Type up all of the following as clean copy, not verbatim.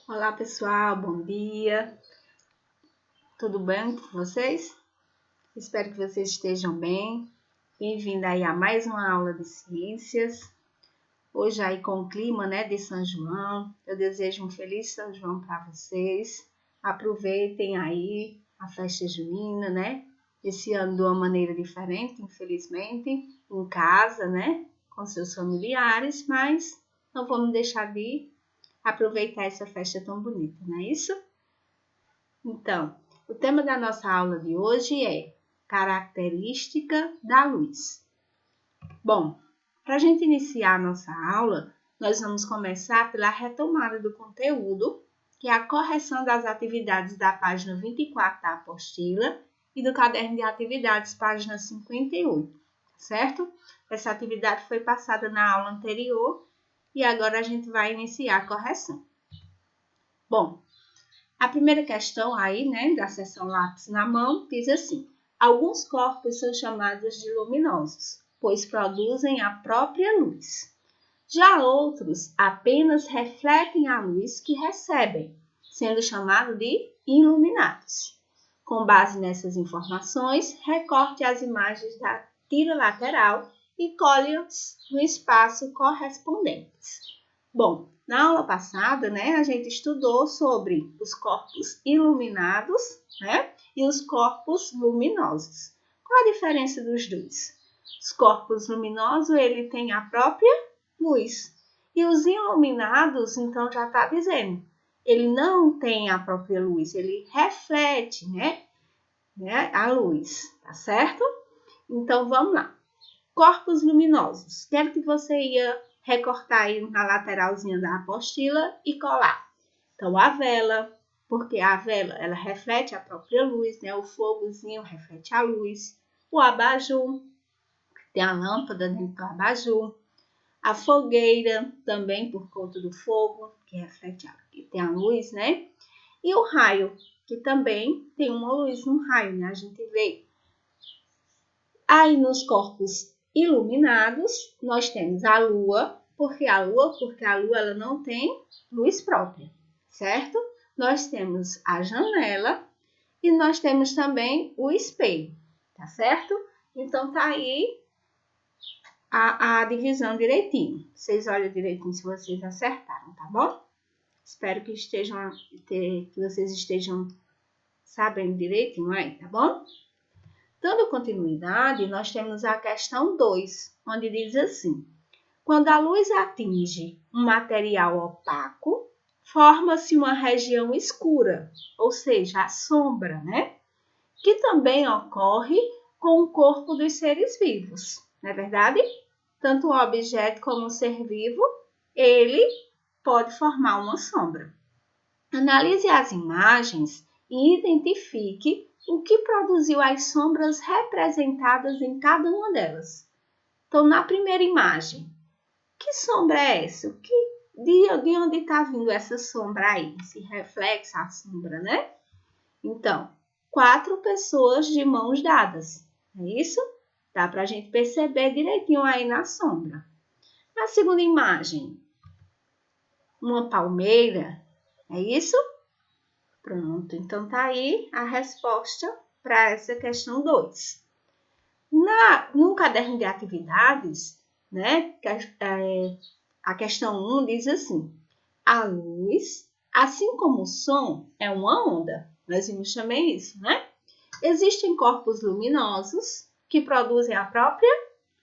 Olá pessoal, bom dia, tudo bem com vocês? Espero que vocês estejam bem. Bem-vindo aí a mais uma aula de ciências. Hoje aí com o clima, de São João, eu desejo um feliz São João para vocês. Aproveitem aí a festa junina, Esse ano de uma maneira diferente, infelizmente, em casa, Com seus familiares, mas não vamos deixar de aproveitar essa festa tão bonita, não é isso? Então, o tema da nossa aula de hoje é característica da luz. Bom, para a gente iniciar a nossa aula, nós vamos começar pela retomada do conteúdo, que é a correção das atividades da página 24 da apostila e do caderno de atividades, página 58, certo? Essa atividade foi passada na aula anterior e agora a gente vai iniciar a correção. Bom, a primeira questão aí, da seção lápis na mão, diz assim: alguns corpos são chamados de luminosos, pois produzem a própria luz. Já outros apenas refletem a luz que recebem, sendo chamados de iluminados. Com base nessas informações, recorte as imagens da tira lateral e colhe-as no espaço correspondentes. Bom, na aula passada, a gente estudou sobre os corpos iluminados, e os corpos luminosos. Qual a diferença dos dois? Os corpos luminosos, ele tem a própria luz. E os iluminados, então, já está dizendo, ele não tem a própria luz, ele reflete, a luz, tá certo? Então, vamos lá. Corpos luminosos. Quero que você ia recortar aí na lateralzinha da apostila e colar. Então, a vela, porque a vela, ela reflete a própria luz, O fogozinho reflete a luz. O abajur, tem a lâmpada dentro do abajur. A fogueira, também por conta do fogo, que reflete que tem a luz, E o raio, que também tem uma luz no raio, A gente vê. Aí, nos corpos iluminados, nós temos a lua, porque a lua ela não tem luz própria, certo? Nós temos a janela e nós temos também o espelho, tá certo? Então, tá aí a divisão direitinho. Vocês olham direitinho se vocês acertaram, tá bom? Espero que vocês estejam sabendo direitinho aí, tá bom? Dando continuidade, nós temos a questão 2, onde diz assim: quando a luz atinge um material opaco, forma-se uma região escura, ou seja, a sombra, Que também ocorre com o corpo dos seres vivos, não é verdade? Tanto o objeto como o ser vivo, ele pode formar uma sombra. Analise as imagens e identifique o que produziu as sombras representadas em cada uma delas. Então, na primeira imagem, que sombra é essa? De onde está vindo essa sombra aí? Esse reflexo, a sombra, Então, 4 pessoas de mãos dadas. É isso? Dá para a gente perceber direitinho aí na sombra. Na segunda imagem, uma palmeira. É isso? Pronto, então tá aí a resposta para essa questão 2. No caderno de atividades, a questão 1 diz assim: a luz, assim como o som, é uma onda. Nós vimos também isso, Existem corpos luminosos que produzem a própria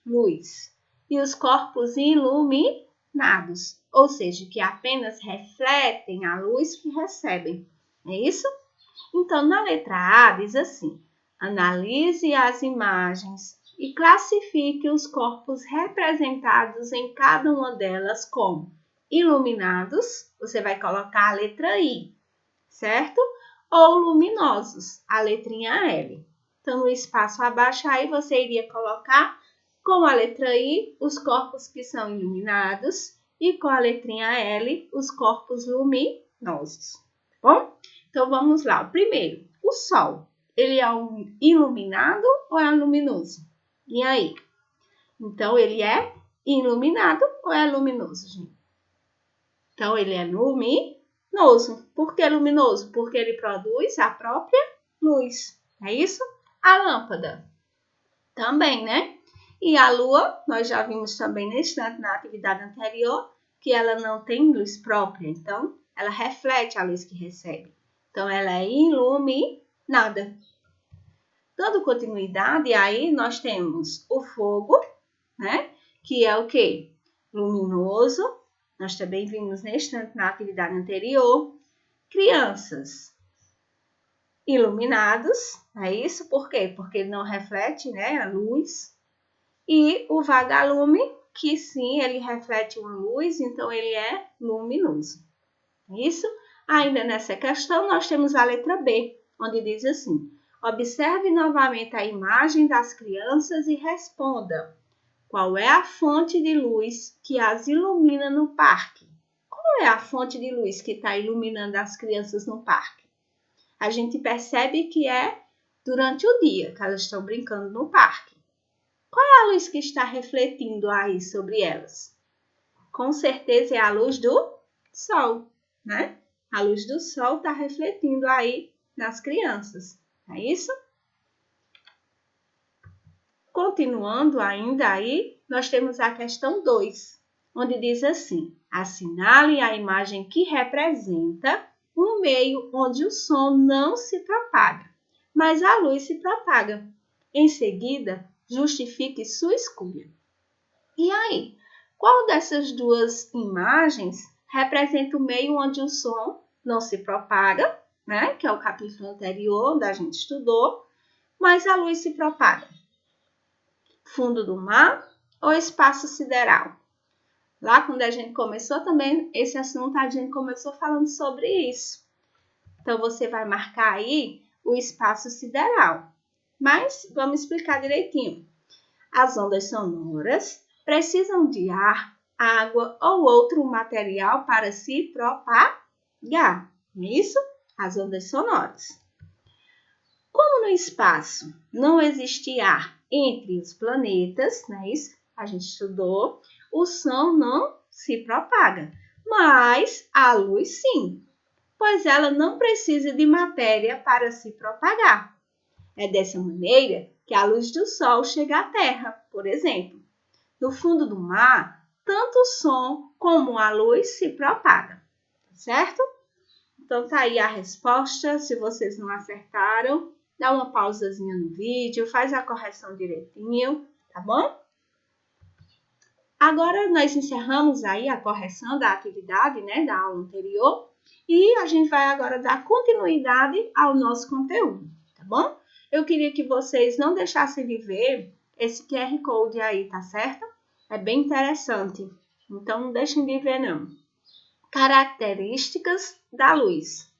luz e os corpos iluminados, ou seja, que apenas refletem a luz que recebem. É isso? Então, na letra A, diz assim: analise as imagens e classifique os corpos representados em cada uma delas como iluminados, você vai colocar a letra I, certo? Ou luminosos, a letrinha L. Então, no espaço abaixo aí, você iria colocar com a letra I os corpos que são iluminados e com a letrinha L os corpos luminosos, tá bom? Então, vamos lá. O primeiro, o Sol. Ele é um iluminado ou é luminoso? E aí? Então, ele é iluminado ou é luminoso, gente? Então, ele é luminoso. luminoso. Por que luminoso? Porque ele produz a própria luz. É isso? A lâmpada também, né? E a lua, nós já vimos também na atividade anterior, que ela não tem luz própria. Então, ela reflete a luz que recebe. Então, ela é iluminada. Dando continuidade, aí nós temos o fogo, né? Que é o quê? Luminoso. Nós também vimos na atividade anterior. Crianças iluminados, é isso? Por quê? Porque ele não reflete, né, a luz. E o vagalume, que sim, ele reflete uma luz, então ele é luminoso. É isso? Ainda nessa questão, nós temos a letra B, onde diz assim: observe novamente a imagem das crianças e responda: qual é a fonte de luz que as ilumina no parque? Qual é a fonte de luz que está iluminando as crianças no parque? A gente percebe que é durante o dia que elas estão brincando no parque. Qual é a luz que está refletindo aí sobre elas? Com certeza é a luz do sol, né? A luz do sol está refletindo aí nas crianças, é isso? Continuando ainda aí, nós temos a questão 2, onde diz assim: assinale a imagem que representa um meio onde o som não se propaga, mas a luz se propaga. Em seguida, justifique sua escolha. E aí, qual dessas duas imagens representa o meio onde o som não se propaga, né? Que é o capítulo anterior, onde a gente estudou, mas a luz se propaga? Fundo do mar ou espaço sideral? Lá quando a gente começou também esse assunto, a gente começou falando sobre isso. Então, você vai marcar aí o espaço sideral. Mas vamos explicar direitinho. As ondas sonoras precisam de ar, água ou outro material para se propagar. Isso? As ondas sonoras. Como no espaço não existe ar entre os planetas, né? Isso a gente estudou, o som não se propaga, mas a luz sim, pois ela não precisa de matéria para se propagar. É dessa maneira que a luz do sol chega à Terra, por exemplo. No fundo do mar, tanto o som como a luz se propagam, certo? Então tá aí a resposta. Se vocês não acertaram, dá uma pausazinha no vídeo, faz a correção direitinho, tá bom? Agora nós encerramos aí a correção da atividade, né, da aula anterior, e a gente vai agora dar continuidade ao nosso conteúdo, tá bom? Eu queria que vocês não deixassem de ver esse QR Code aí, tá certo? É bem interessante, então não deixem de ver não. Características da luz.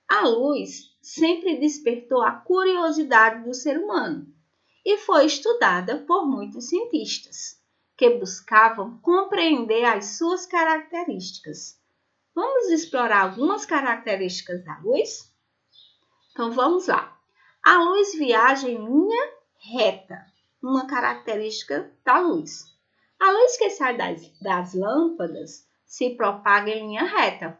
A luz sempre despertou a curiosidade do ser humano e foi estudada por muitos cientistas, que buscavam compreender as suas características. Vamos explorar algumas características da luz? Então vamos lá. A luz viaja em linha reta, uma característica da luz. A luz que sai das lâmpadas se propaga em linha reta.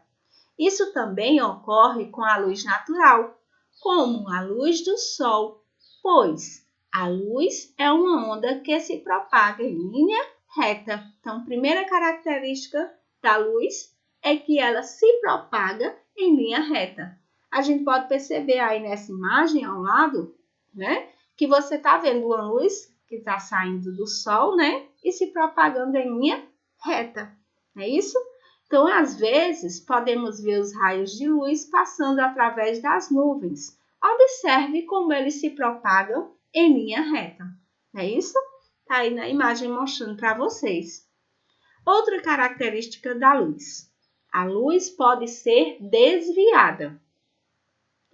Isso também ocorre com a luz natural, como a luz do sol, pois a luz é uma onda que se propaga em linha reta. Então, primeira característica da luz é que ela se propaga em linha reta. A gente pode perceber aí nessa imagem ao lado, né, que você está vendo uma luz que está saindo do sol, né, e se propagando em linha reta. É isso? Então, às vezes, podemos ver os raios de luz passando através das nuvens. Observe como eles se propagam em linha reta. É isso? Está aí na imagem mostrando para vocês. Outra característica da luz. A luz pode ser desviada.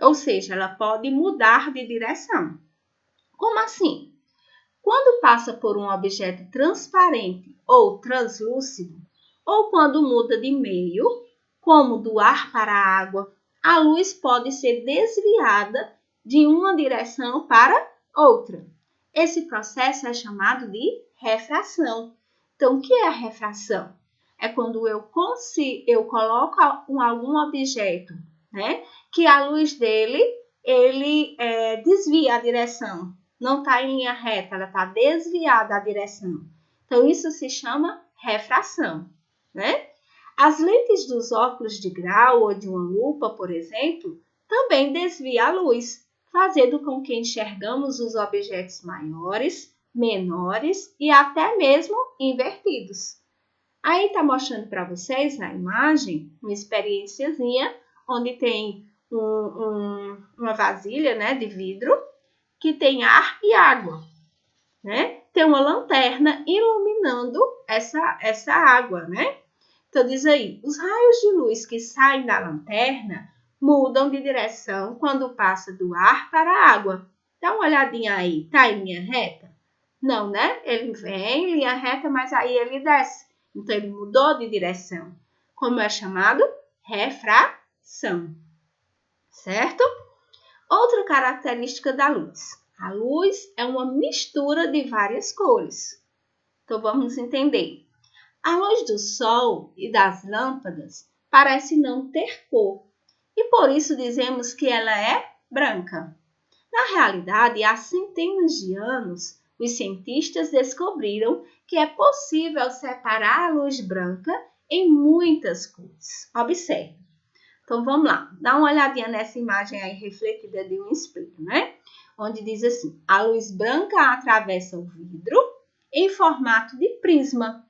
Ou seja, ela pode mudar de direção. Como assim? Quando passa por um objeto transparente ou translúcido, ou quando muda de meio, como do ar para a água, a luz pode ser desviada de uma direção para outra. Esse processo é chamado de refração. Então, o que é a refração? é quando eu coloco algum objeto, né, que a luz dele, ele desvia a direção. Não está em linha reta, ela está desviada a direção. Então, isso se chama refração, né? As lentes dos óculos de grau ou de uma lupa, por exemplo, também desviam a luz, fazendo com que enxergamos os objetos maiores, menores e até mesmo invertidos. Aí está mostrando para vocês na imagem uma experiênciazinha onde tem uma vasilha, né, de vidro que tem ar e água, né? Tem uma lanterna iluminando essa água, né? Então diz aí, os raios de luz que saem da lanterna mudam de direção quando passa do ar para a água. Dá uma olhadinha aí, tá em linha reta? Não, né? Ele vem em linha reta, mas aí ele desce. Então, ele mudou de direção. Como é chamado? Refração. Certo? Outra característica da luz. A luz é uma mistura de várias cores. Então, vamos entender. A luz do sol e das lâmpadas parece não ter cor. E por isso dizemos que ela é branca. Na realidade, há centenas de anos, os cientistas descobriram que é possível separar a luz branca em muitas cores. Observe. Então, vamos lá. Dá uma olhadinha nessa imagem aí refletida de um espelho, né? Onde diz assim, a luz branca atravessa o vidro em formato de prisma.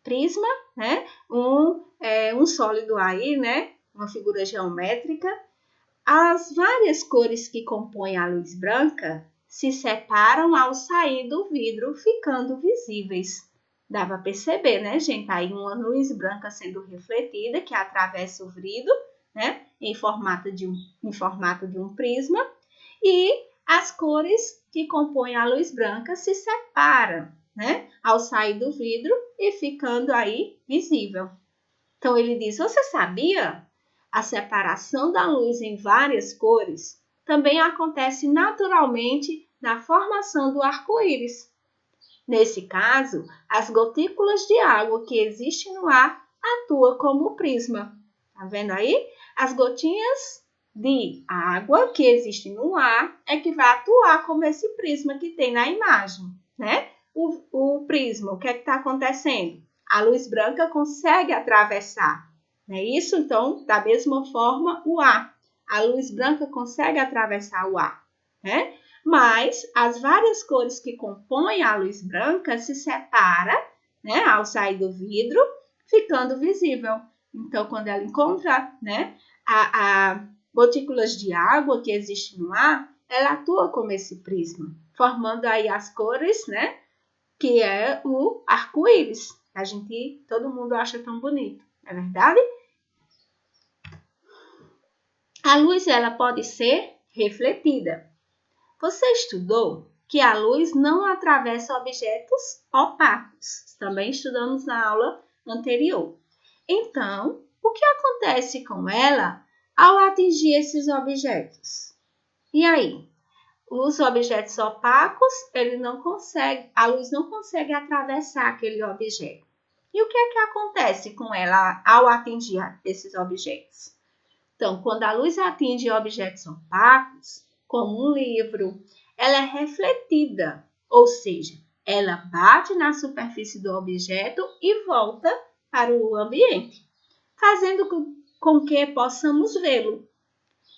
Prisma, né? Um sólido aí, né? Uma figura geométrica. As várias cores que compõem a luz branca se separam ao sair do vidro, ficando visíveis. Dá para perceber, né, gente? Aí uma luz branca sendo refletida, que atravessa o vidro, né, em formato de um prisma. E as cores que compõem a luz branca se separam, né, ao sair do vidro e ficando aí visível. Então, ele diz, você sabia? A separação da luz em várias cores também acontece naturalmente na formação do arco-íris. Nesse caso, as gotículas de água que existem no ar atuam como prisma. Tá vendo aí? As gotinhas de água que existem no ar é que vai atuar como esse prisma que tem na imagem, né? O prisma, o que é que está acontecendo? A luz branca consegue atravessar, não é isso? Então, da mesma forma, o ar. A luz branca consegue atravessar o ar, né? Mas as várias cores que compõem a luz branca se separam, né, ao sair do vidro, ficando visível. Então, quando ela encontra, né, a gotículas de água que existem no ar, ela atua como esse prisma, formando aí as cores, né, que é o arco-íris. Todo mundo acha tão bonito, não é verdade? A luz, ela pode ser refletida. Você estudou que a luz não atravessa objetos opacos. Também estudamos na aula anterior. Então, o que acontece com ela ao atingir esses objetos? E aí? Os objetos opacos, a luz não consegue atravessar aquele objeto. E o que é que acontece com ela ao atingir esses objetos? Então, quando a luz atinge objetos opacos, como um livro, ela é refletida, ou seja, ela bate na superfície do objeto e volta para o ambiente, fazendo com que possamos vê-lo.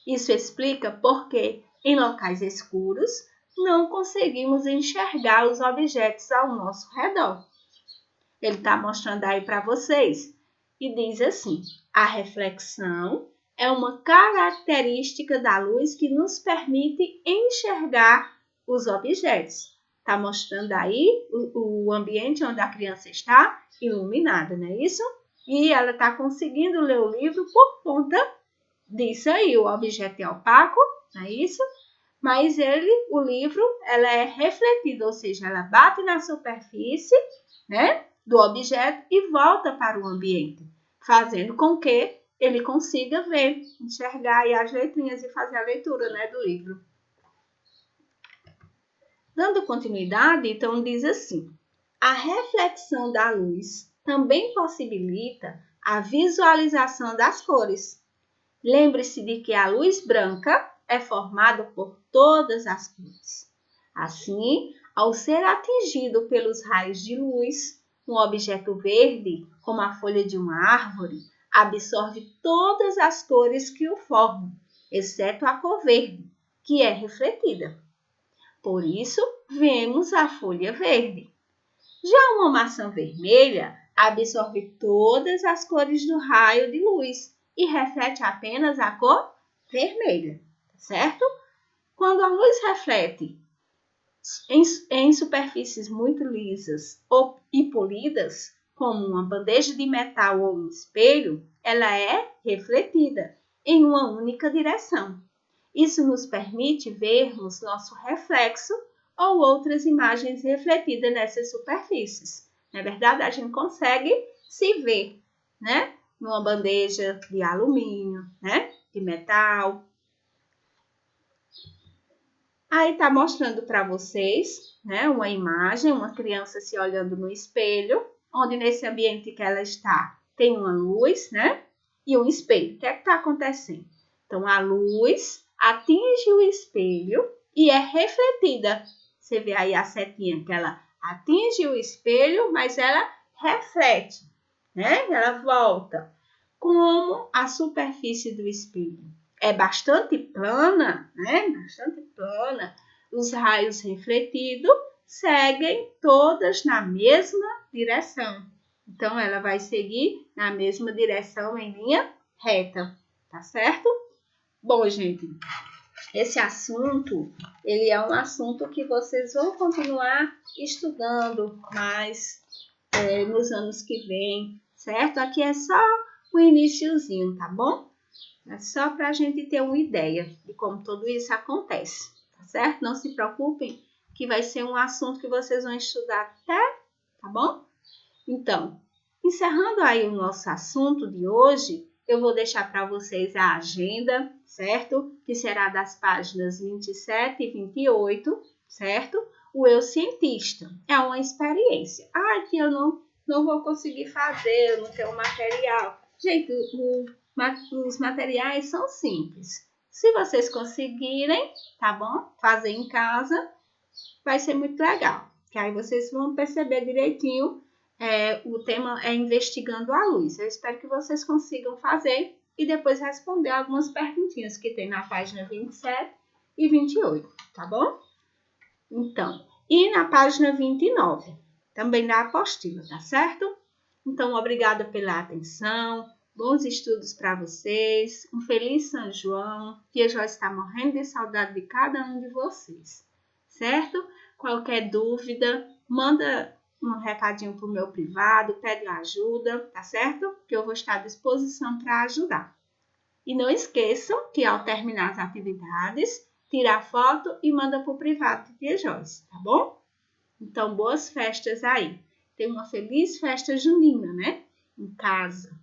Isso explica por que, em locais escuros, não conseguimos enxergar os objetos ao nosso redor. Ele está mostrando aí para vocês e diz assim, a reflexão é uma característica da luz que nos permite enxergar os objetos. Está mostrando aí o ambiente onde a criança está iluminada, não é isso? E ela está conseguindo ler o livro por conta disso aí. O objeto é opaco, não é isso? Mas o livro, ela é refletida, ou seja, ela bate na superfície, né, do objeto e volta para o ambiente, fazendo com que ele consiga ver, enxergar aí as letrinhas e fazer a leitura, né, do livro. Dando continuidade, então diz assim, a reflexão da luz também possibilita a visualização das cores. Lembre-se de que a luz branca é formada por todas as cores. Assim, ao ser atingido pelos raios de luz, um objeto verde, como a folha de uma árvore, absorve todas as cores que o formam, exceto a cor verde, que é refletida. Por isso, vemos a folha verde. Já uma maçã vermelha absorve todas as cores do raio de luz e reflete apenas a cor vermelha, certo? Quando a luz reflete em superfícies muito lisas e polidas, como uma bandeja de metal ou um espelho, ela é refletida em uma única direção. Isso nos permite vermos nosso reflexo ou outras imagens refletidas nessas superfícies. Na verdade, a gente consegue se ver, né? Numa bandeja de alumínio, né? De metal. Aí tá mostrando para vocês, né? Uma imagem, uma criança se olhando no espelho, onde nesse ambiente que ela está tem uma luz, né? E um espelho. O que é que está acontecendo? Então, a luz atinge o espelho e é refletida. Você vê aí a setinha que ela atinge o espelho, mas ela reflete, né? Ela volta. Como a superfície do espelho é bastante plana, né? Bastante plana, os raios refletidos seguem todas na mesma direção. Então, ela vai seguir na mesma direção em linha reta, tá certo? Bom, gente, esse assunto, ele é um assunto que vocês vão continuar estudando mais nos anos que vêm, certo? Aqui é só o iniciozinho, tá bom? É só para a gente ter uma ideia de como tudo isso acontece, tá certo? Não se preocupem que vai ser um assunto que vocês vão estudar até, tá bom? Então, encerrando aí o nosso assunto de hoje, eu vou deixar para vocês a agenda, certo? Que será das páginas 27 e 28, certo? O Eu Cientista é uma experiência. Ah, que eu não vou conseguir fazer, eu não tenho material. Gente, os materiais são simples. Se vocês conseguirem, tá bom? Fazer em casa, vai ser muito legal. Que aí vocês vão perceber direitinho. O tema é Investigando a Luz. Eu espero que vocês consigam fazer e depois responder algumas perguntinhas que tem na página 27 e 28, tá bom? Então, e na página 29, também da apostila, tá certo? Então, obrigada pela atenção, bons estudos para vocês, um feliz São João, Tia Joyce está morrendo de saudade de cada um de vocês, certo? Qualquer dúvida, manda um recadinho para o meu privado, pede ajuda, tá certo? Que eu vou estar à disposição para ajudar. E não esqueçam que ao terminar as atividades, tira a foto e manda para o privado de Tia Joyce, tá bom? Então, boas festas aí. Tenha uma feliz festa junina, né? Em casa.